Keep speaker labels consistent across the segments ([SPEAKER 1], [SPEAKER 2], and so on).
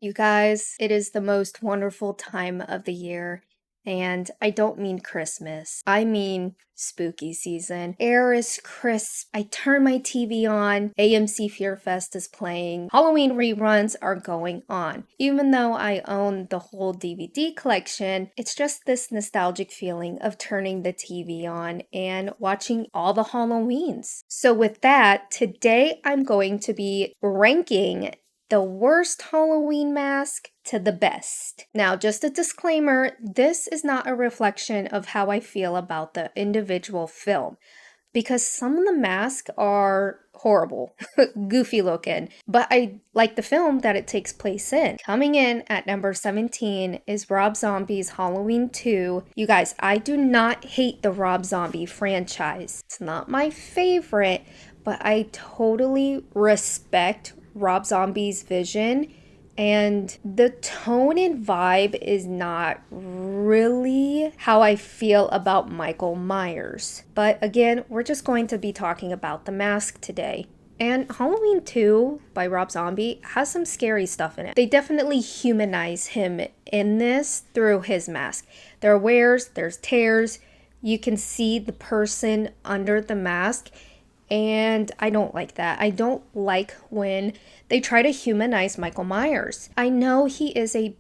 [SPEAKER 1] You guys, it is the most wonderful time of the year. And I don't mean Christmas. I mean spooky season. Air is crisp. I turn my TV on. AMC Fear Fest is playing. Halloween reruns are going on. Even though I own the whole DVD collection, it's just this nostalgic feeling of turning the TV on and watching all the Halloweens. So with that, today I'm going to be ranking the worst Halloween mask to the best. Now, just a disclaimer, this is not a reflection of how I feel about the individual film because some of the masks are horrible, goofy looking, but I like the film that it takes place in. Coming in at number 17 is Rob Zombie's Halloween 2. You guys, I do not hate the Rob Zombie franchise. It's not my favorite, but I totally respect Rob Zombie's vision, and the tone and vibe is not really how I feel about Michael Myers. But again, we're just going to be talking about the mask today. And Halloween 2 by Rob Zombie has some scary stuff in it. They definitely humanize him in this through his mask. There are wears, there's tears. You can see the person under the mask. And I don't like that. I don't like when they try to humanize Michael Myers. I know he is a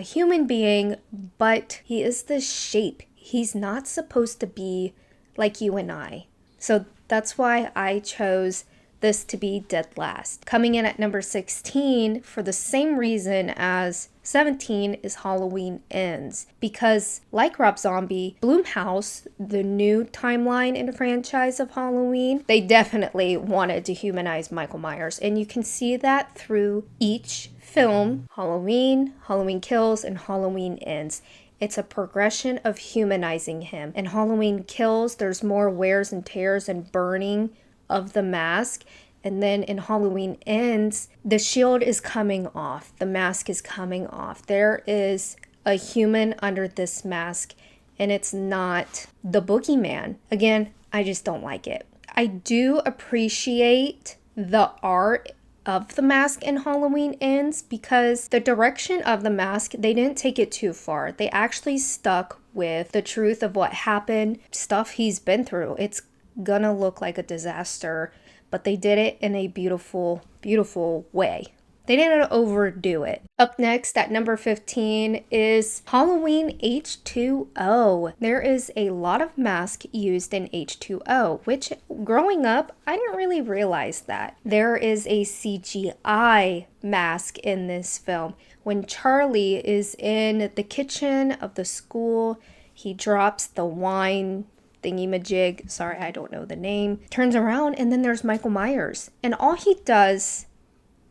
[SPEAKER 1] human being, but he is the shape. He's not supposed to be like you and I. So that's why I chose this to be dead last. Coming in at number 16 for the same reason as 17 is Halloween Ends, because like Rob Zombie, Blumhouse, the new timeline in the franchise of Halloween, they definitely wanted to humanize Michael Myers, and you can see that through each film: Halloween, Halloween Kills, and Halloween Ends. It's a progression of humanizing him. In Halloween Kills, there's more wears and tears and burning of the mask. And then in Halloween Ends, the shield is coming off. The mask is coming off. There is a human under this mask, and it's not the boogeyman. Again, I just don't like it. I do appreciate the art of the mask in Halloween Ends because the direction of the mask, they didn't take it too far. They actually stuck with the truth of what happened, stuff he's been through. It's gonna look like a disaster, but they did it in a beautiful, beautiful way. They didn't overdo it. Up next at number 15 is Halloween H2O. There is a lot of mask used in H2O, which growing up, I didn't really realize that. There is a CGI mask in this film. When Charlie is in the kitchen of the school, he drops the wine thingy-majig, sorry, I don't know the name, turns around, and then there's Michael Myers. And all he does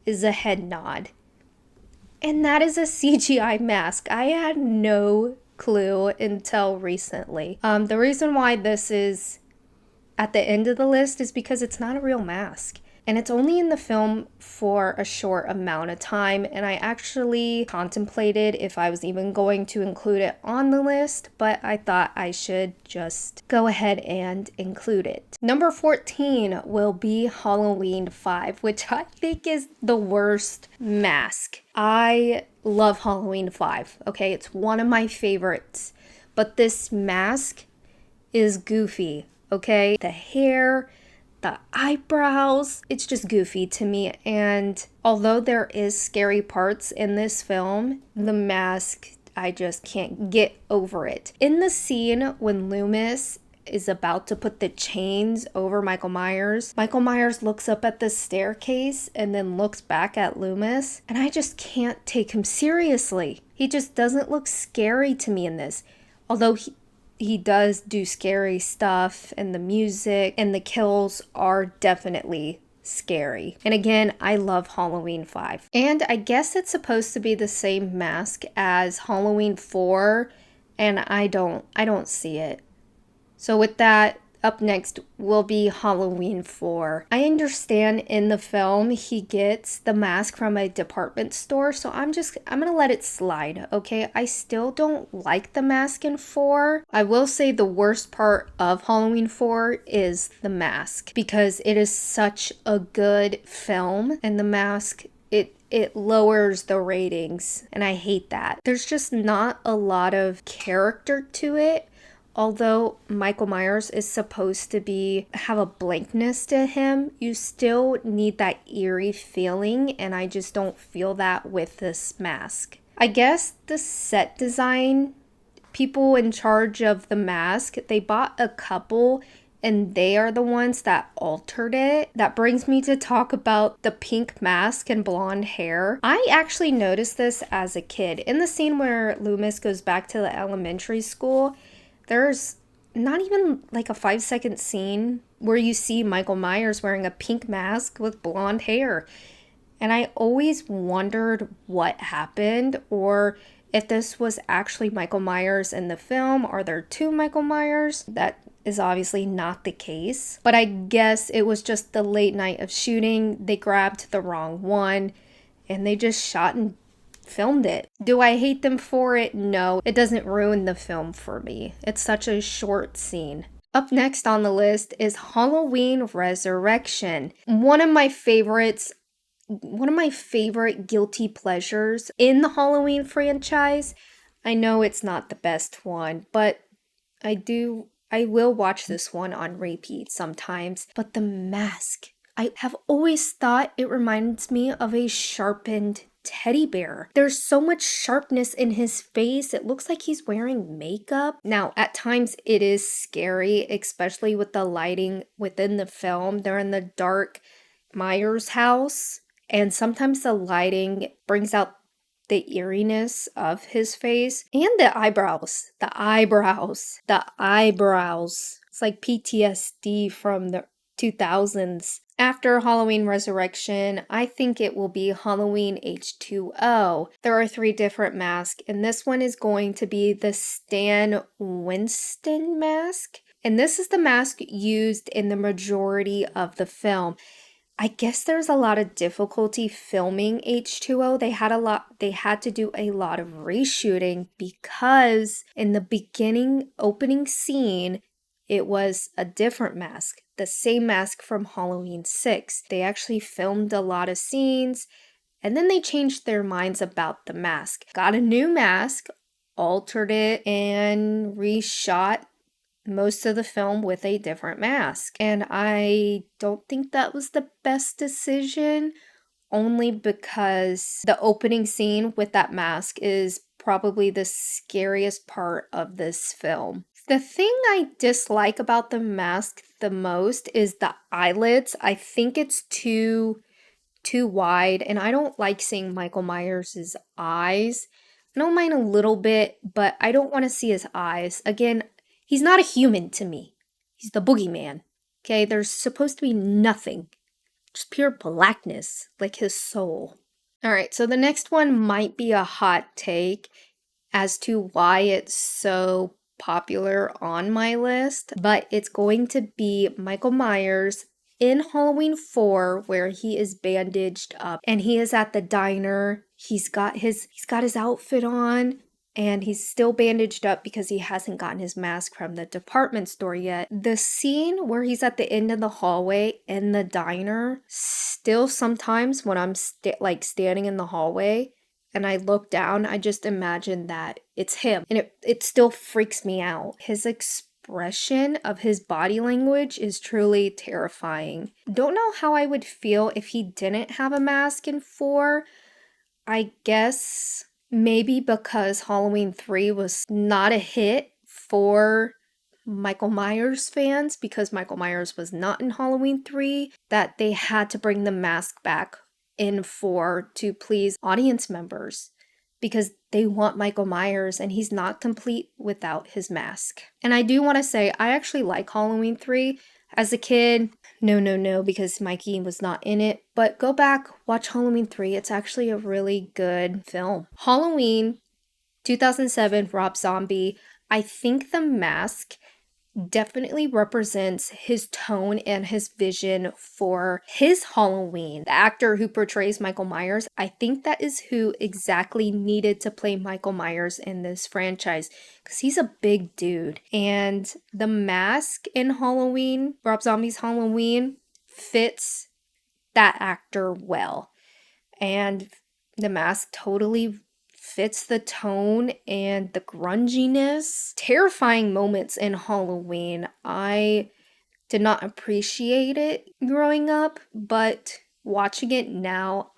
[SPEAKER 1] is a head nod. And that is a CGI mask. I had no clue until recently. The reason why this is at the end of the list is because it's not a real mask. And it's only in the film for a short amount of time, and I actually contemplated if I was even going to include it on the list, but I thought I should just go ahead and include it. Number 14 will be Halloween 5, which I think is the worst mask. I love Halloween 5, okay? It's one of my favorites, but this mask is goofy, okay? The hair, the eyebrows, it's just goofy to me. And although there is scary parts in this film, the mask, I just can't get over it. In the scene when Loomis is about to put the chains over Michael Myers looks up at the staircase and then looks back at Loomis, and I just can't take him seriously. He just doesn't look scary to me in this. Although he does do scary stuff, and the music and the kills are definitely scary. And again, I love Halloween 5. And I guess it's supposed to be the same mask as Halloween 4, and I don't see it. So with that, up next will be Halloween 4. I understand in the film he gets the mask from a department store, so I'm gonna let it slide, okay? I still don't like the mask in 4. I will say the worst part of Halloween 4 is the mask, because it is such a good film, and the mask, it it lowers the ratings, and I hate that. There's just not a lot of character to it. Although Michael Myers is supposed to have a blankness to him, you still need that eerie feeling, and I just don't feel that with this mask. I guess the set design people in charge of the mask, they bought a couple and they are the ones that altered it. That brings me to talk about the pink mask and blonde hair. I actually noticed this as a kid. In the scene where Loomis goes back to the elementary school, there's not even like a 5-second scene where you see Michael Myers wearing a pink mask with blonde hair. And I always wondered what happened, or if this was actually Michael Myers in the film. Are there two Michael Myers? That is obviously not the case. But I guess it was just the late night of shooting. They grabbed the wrong one and they just shot and filmed it. Do I hate them for it? No, it doesn't ruin the film for me. It's such a short scene. Up next on the list is Halloween Resurrection. One of my favorite guilty pleasures in the Halloween franchise. I know it's not the best one, but I will watch this one on repeat sometimes. But the mask, I have always thought it reminds me of a sharpened teddy bear. There's so much sharpness in his face. It looks like he's wearing makeup. Now, at times it is scary, especially with the lighting within the film. They're in the dark Myers house, and sometimes the lighting brings out the eeriness of his face and the eyebrows. It's like PTSD from the 2000s. After Halloween Resurrection, I think it will be Halloween H2O. There are 3 different masks, and this one is going to be the Stan Winston mask. And this is the mask used in the majority of the film. I guess there's a lot of difficulty filming H2O. They had to do a lot of reshooting because in the beginning opening scene, it was a different mask, the same mask from Halloween 6. They actually filmed a lot of scenes and then they changed their minds about the mask. Got a new mask, altered it, and reshot most of the film with a different mask. And I don't think that was the best decision, only because the opening scene with that mask is probably the scariest part of this film. The thing I dislike about the mask the most is the eyelids. I think it's too wide, and I don't like seeing Michael Myers' eyes. I don't mind a little bit, but I don't want to see his eyes. Again, he's not a human to me. He's the boogeyman. Okay, there's supposed to be nothing. Just pure blackness, like his soul. Alright, so the next one might be a hot take as to why it's so popular on my list, but it's going to be Michael Myers in Halloween 4, where he is bandaged up and he is at the diner. He's got his outfit on, and he's still bandaged up because he hasn't gotten his mask from the department store yet. The scene where he's at the end of the hallway in the diner, still sometimes when I'm standing in the hallway and I look down, I just imagine that it's him. And it still freaks me out. His expression of his body language is truly terrifying. Don't know how I would feel if he didn't have a mask in 4. I guess maybe because Halloween 3 was not a hit for Michael Myers fans, because Michael Myers was not in Halloween 3, that they had to bring the mask back in 4 to please audience members, because they want Michael Myers and he's not complete without his mask. And I do want to say, I actually like Halloween 3. As a kid, no, because Mikey was not in it. But go back, watch Halloween 3. It's actually a really good film. Halloween 2007, Rob Zombie. I think the mask definitely represents his tone and his vision for his Halloween. The actor who portrays Michael Myers, I think that is who exactly needed to play Michael Myers in this franchise, because he's a big dude. And the mask in Halloween, Rob Zombie's Halloween, fits that actor well. And The mask totally fits the tone and the grunginess. Terrifying moments in Halloween. I did not appreciate it growing up, but watching it now,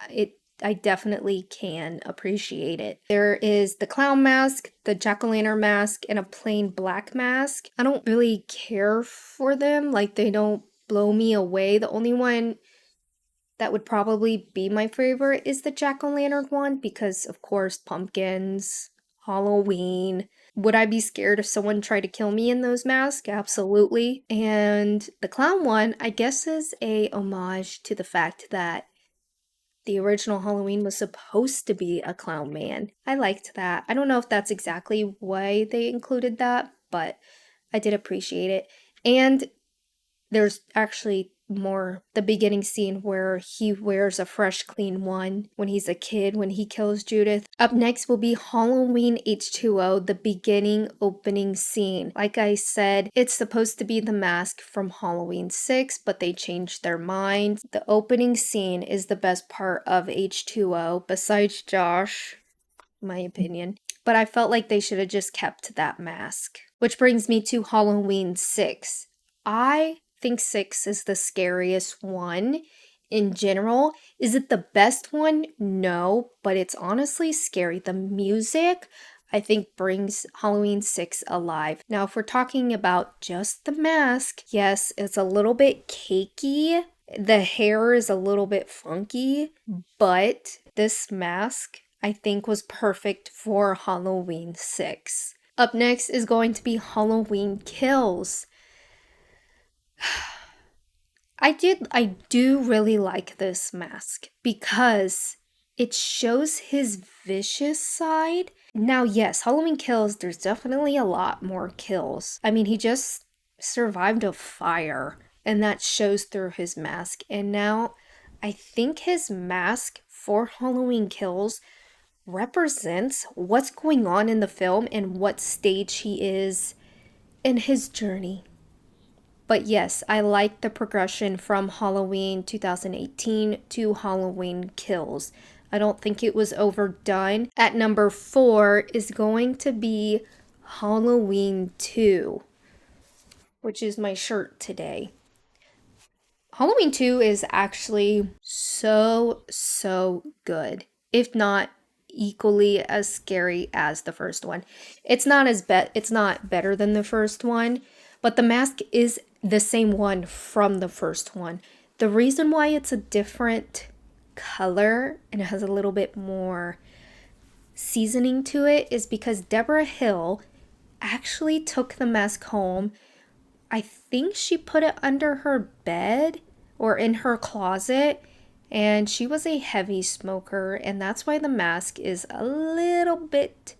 [SPEAKER 1] I definitely can appreciate it. There is the clown mask, the jack-o'-lantern mask, and a plain black mask. I don't really care for them, like they don't blow me away. The only one that would probably be my favorite is the jack-o'-lantern one because, of course, pumpkins, Halloween. Would I be scared if someone tried to kill me in those masks? Absolutely. And the clown one, I guess, is a homage to the fact that the original Halloween was supposed to be a clown man. I liked that. I don't know if that's exactly why they included that, but I did appreciate it. And there's actually more the beginning scene where he wears a fresh clean one when he's a kid when he kills Judith. Up next will be Halloween H2O, the beginning opening scene. Like I said, it's supposed to be the mask from Halloween 6, but they changed their mind. The opening scene is the best part of H2O, besides Josh, my opinion. But I felt like they should have just kept that mask. Which brings me to Halloween 6. I think 6 is the scariest one in general. Is it the best one? No, but it's honestly scary. The music, I think, brings Halloween 6 alive. Now, if we're talking about just the mask, yes, it's a little bit cakey. The hair is a little bit funky, but this mask, I think, was perfect for Halloween 6. Up next is going to be Halloween Kills. I do really like this mask because it shows his vicious side. Now, yes, Halloween Kills, there's definitely a lot more kills. I mean, he just survived a fire and that shows through his mask. And now I think his mask for Halloween Kills represents what's going on in the film and what stage he is in his journey. But yes, I like the progression from Halloween 2018 to Halloween Kills. I don't think it was overdone. At number 4 is going to be Halloween 2, which is my shirt today. Halloween 2 is actually so good, if not equally as scary as the first one. It's not better than the first one, but the mask is the same one from the first one. The reason why it's a different color and it has a little bit more seasoning to it is because Deborah Hill actually took the mask home. I think she put it under her bed or in her closet, and she was a heavy smoker, and that's why the mask is a little bit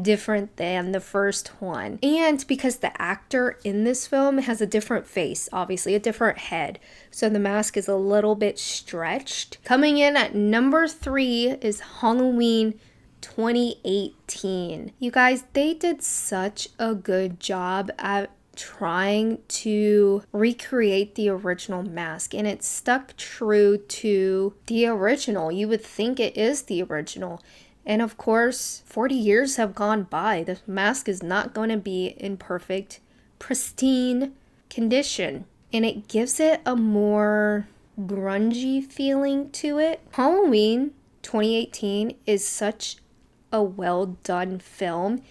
[SPEAKER 1] different than the first one. And because the actor in this film has a different face, obviously a different head, so the mask is a little bit stretched. Coming in at number 3 is Halloween 2018. You guys, they did such a good job at trying to recreate the original mask, and it stuck true to the original. You would think it is the original. And of course, 40 years have gone by. The mask is not going to be in perfect, pristine condition. And it gives it a more grungy feeling to it. Halloween 2018 is such a well done film.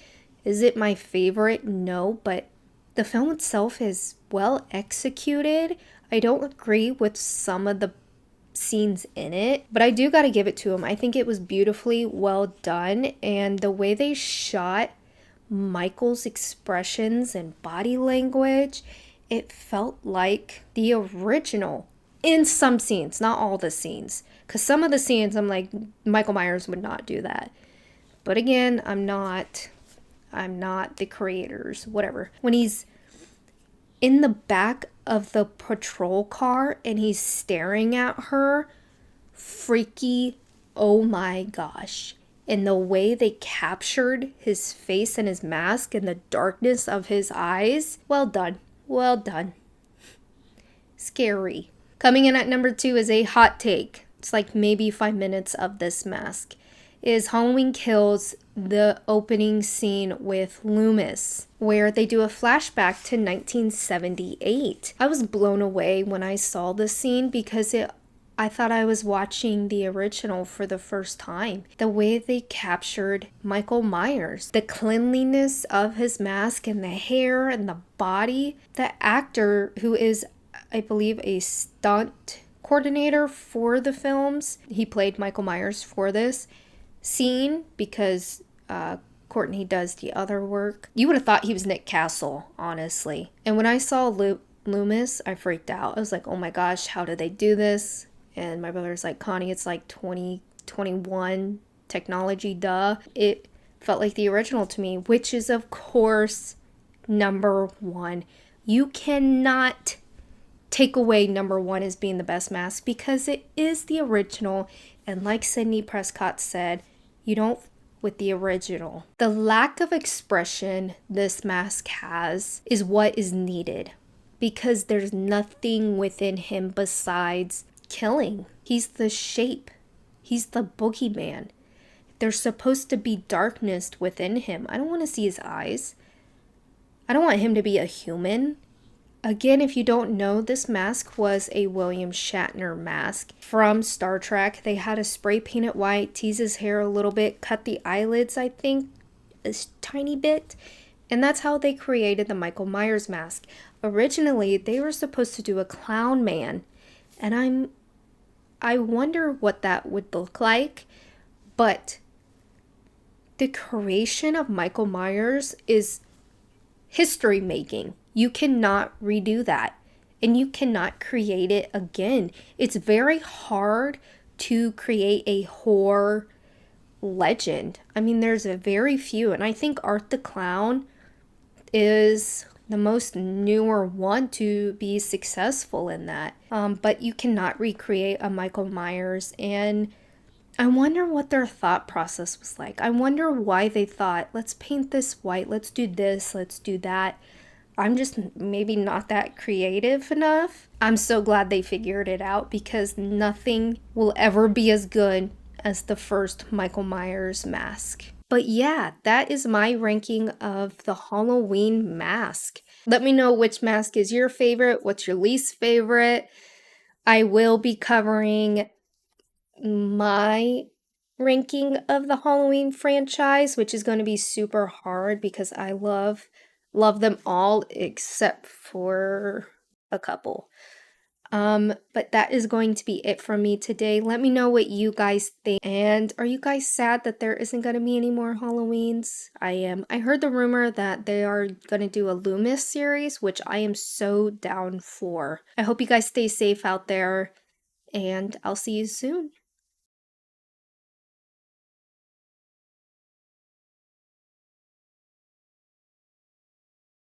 [SPEAKER 1] Is it my favorite? No, but the film itself is well executed. I don't agree with some of the scenes in it, but I do gotta give it to him. I think it was beautifully well done, and the way they shot Michael's expressions and body language, it felt like the original in some scenes, not all the scenes, because some of the scenes I'm like, Michael Myers would not do that. But again, I'm not the creators, whatever. When he's in the back of the patrol car and he's staring at her, freaky, oh my gosh. And the way they captured his face and his mask and the darkness of his eyes, well done, well done. Scary. Coming in at number 2 is a hot take. it's like maybe 5 minutes of this mask, is Halloween Kills, the opening scene with Loomis, where they do a flashback to 1978. I was blown away when I saw this scene because I thought I was watching the original for the first time. The way they captured Michael Myers, the cleanliness of his mask and the hair and the body. The actor, who is, I believe, a stunt coordinator for the films, he played Michael Myers for this scene because Courtney does the other work. You would have thought he was Nick Castle, honestly. And when I saw Loomis, I freaked out. I was like, oh my gosh, how did they do this? And my brother's like, Connie, it's like 2021 technology, duh. It felt like the original to me, which is, of course, number one. You cannot take away number one as being the best mask because it is the original. And like Sidney Prescott said, you don't with the original. The lack of expression this mask has is what is needed because there's nothing within him besides killing. He's the shape. He's the boogeyman. There's supposed to be darkness within him. I don't want to see his eyes. I don't want him to be a human. Again, if you don't know, this mask was a William Shatner mask from Star Trek. They had to spray paint it white, tease his hair a little bit, cut the eyelids, I think, a tiny bit. And that's how they created the Michael Myers mask. Originally, they were supposed to do a clown man. And I wonder what that would look like. But the creation of Michael Myers is history making. You cannot redo that. And you cannot create it again. It's very hard to create a horror legend. I mean, there's a very few. And I think Art the Clown is the most newer one to be successful in that. But you cannot recreate a Michael Myers. And I wonder what their thought process was like. I wonder why they thought, let's paint this white, let's do this, let's do that. I'm just maybe not that creative enough. I'm so glad they figured it out because nothing will ever be as good as the first Michael Myers mask. But yeah, that is my ranking of the Halloween mask. Let me know which mask is your favorite, what's your least favorite. I will be covering my ranking of the Halloween franchise, which is going to be super hard because I love them all except for a couple. But that is going to be it from me today. Let me know what you guys think. And are you guys sad that there isn't going to be any more Halloweens? I am. I heard the rumor that they are going to do a Loomis series, which I am so down for. I hope you guys stay safe out there, and I'll see you soon.